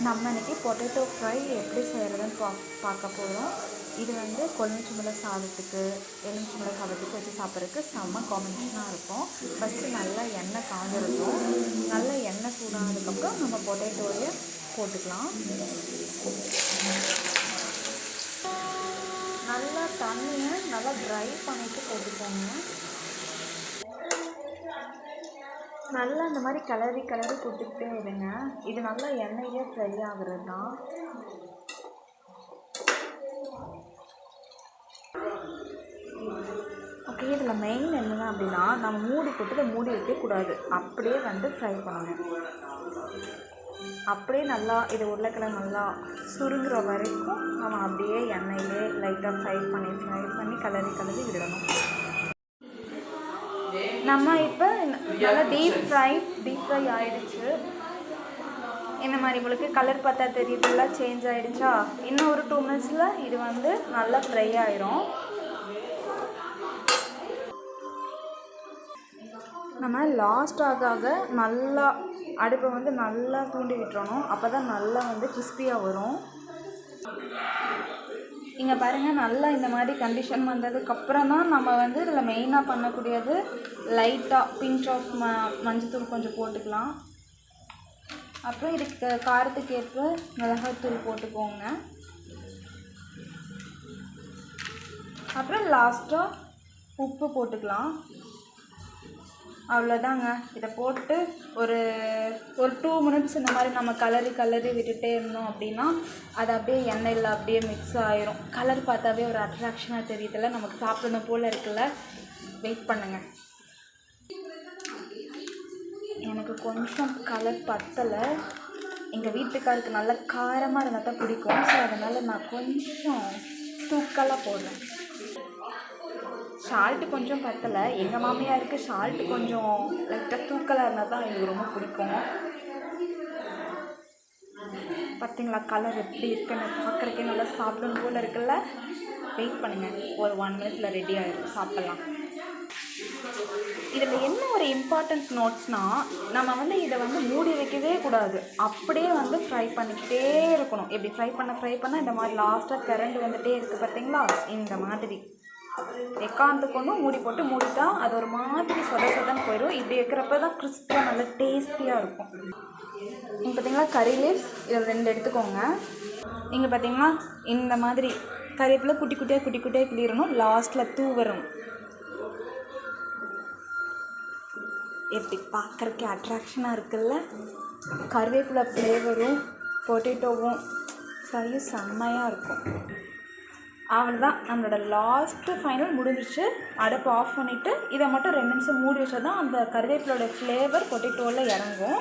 நம்ம இன்றைக்கி potato fry எப்படி செய்கிறதுன்னு பார்க்க போகிறோம். இது வந்து கொழுமிச்சம்பழ சாதத்துக்கு எலுமிச்சம்பழ சாதத்துக்கு வச்சு சாப்பிட்றதுக்கு செம்ம காம்பினேஷனாக இருக்கும். ஃபஸ்ட்டு நல்லா எண்ணெய் காஞ்சிருக்கும். நல்லா எண்ணெய் சூடானதுக்கப்புறம் நம்ம பொட்டேட்டோயை போட்டுக்கலாம். நல்லா தண்ணியை நல்லா ட்ரை பண்ணிவிட்டு போட்டுக்கோங்க. நல்லா இந்த மாதிரி கிளறி போட்டுக்கிட்டே இருங்க. இது நல்லா எண்ணெயிலே ஃப்ரை ஆகுறது தான். ஓகே, இதில் மெயின் என்னென்ன அப்படின்னா, நம்ம மூடி போட்டு மூடி வைக்கக்கூடாது. அப்படியே வந்து ஃப்ரை பண்ணணும். அப்படியே நல்லா இது உருளைக்கிழங்கு நல்லா சுருங்குற வரைக்கும் நம்ம அப்படியே எண்ணெயிலே லைட்டாக ஃப்ரை பண்ணி கிளறி விடணும். நம்ம இப்போ நல்லா டீப் ஃப்ரை ஆகிடுச்சு. இந்த மாதிரி உங்களுக்கு கலர் பார்த்தா தெரியுதுல்ல, சேஞ்ச் ஆகிடுச்சா? இன்னும் ஒரு 2 மினிட்ஸில் இது வந்து நல்லா ஃப்ரை ஆகிரும். நம்ம லாஸ்ட் ஆக நல்லா அடுப்பை வந்து நல்லா தூண்டி விட்டுறணும். அப்போ தான் நல்லா வந்து கிறிஸ்பியாக வரும். இங்கே பாருங்கள், நல்லா இந்த மாதிரி கண்டிஷன் வந்ததுக்கப்புறம் தான் நம்ம வந்து இதில் மெயினாக பண்ணக்கூடியது லைட்டாக பிஞ்ச் ஆஃப் மஞ்சத்தூள் கொஞ்சம் போட்டுக்கலாம். அப்புறம் இதுக்கு காரத்துக்கு ஏற்ப மிளகாய்த்தூள் போட்டுக்கோங்க. அப்புறம் லாஸ்ட்டாக உப்பு போட்டுக்கலாம். அவ்வளோதாங்க. இதை போட்டு ஒரு 2 மினிட்ஸ் இந்த மாதிரி நம்ம கலரி விட்டுட்டே இருந்தோம் அப்படின்னா அது அப்படியே எண்ணெயில் அப்படியே மிக்ஸ் ஆயிரும். கலர் பார்த்தாவே ஒரு அட்ராக்ஷனாக தெரியுதுல்ல, நமக்கு சாப்பிடணும் போல் இருக்குல்ல. வெயிட் பண்ணுங்கள். எனக்கு கொஞ்சம் கலர் பத்தலை. எங்கள் வீட்டுக்காருக்கு நல்லா காரமாக இருந்தால் தான் பிடிக்கும். ஸோ அதனால் நான் கொஞ்சம் தூக்கலாக போடுறேன். சால்ட்டு கொஞ்சம் பத்தலை. எங்கள் மாமியாருக்கு சால்ட்டு கொஞ்சம் லைட்டாக தூக்கலாக இருந்தால் தான் எனக்கு ரொம்ப பிடிக்கும். பார்த்தீங்களா கலர் எப்படி இருக்குன்னு? பார்க்குறக்கே நல்லா சாப்பிடணும் போல் இருக்குல்ல. வெயிட் பண்ணுங்கள், ஒரு 1 மினிட்ல ரெடி ஆகிடும், சாப்பிட்லாம். இதில் என்ன ஒரு இம்பார்ட்டன்ட் நோட்ஸ்னால், நம்ம வந்து இதை வந்து மூடி வைக்கவே கூடாது. அப்படியே வந்து ஃப்ரை பண்ணிக்கிட்டே இருக்கணும். எப்படி ஃப்ரை பண்ண இந்த மாதிரி லாஸ்ட்டாக கரண்ட் வந்துகிட்டே இருக்குது பார்த்தீங்களா? இந்த மாதிரி எக்காந்துக்கு ஒன்று மூடி போட்டு மூடிட்டா அது ஒரு மாதிரி சொதன்னு போயிடும். இப்படி வைக்கிறப்ப தான் கிறிஸ்பியாக நல்லா டேஸ்டியாக இருக்கும். இங்கே பார்த்தீங்களா கறி லீவ்ஸ் இதில் 2 எடுத்துக்கோங்க. இங்கே பார்த்தீங்கன்னா இந்த மாதிரி கறிவேப்பிலை குட்டி குட்டியாக கிளியறணும். லாஸ்ட்டில் தூவரும். எப்படி பார்க்குறக்கே அட்ராக்ஷனாக இருக்குல்ல. கறிவேப்பிலை ஃப்ளேவரும் பொட்டேட்டோவும் ஃப்ரையும் செம்மையாக இருக்கும். அவ்வளோதான், நம்மளோட லாஸ்ட்டு ஃபைனல் முடிஞ்சிச்சு. அடுப்பு ஆஃப் பண்ணிவிட்டு இதை மட்டும் 2 நிமிஷம் மூடி வச்சா தான் அந்த கறிவேப்பிலோட ஃப்ளேவர் பொட்டேட்டோவில் இறங்கும்.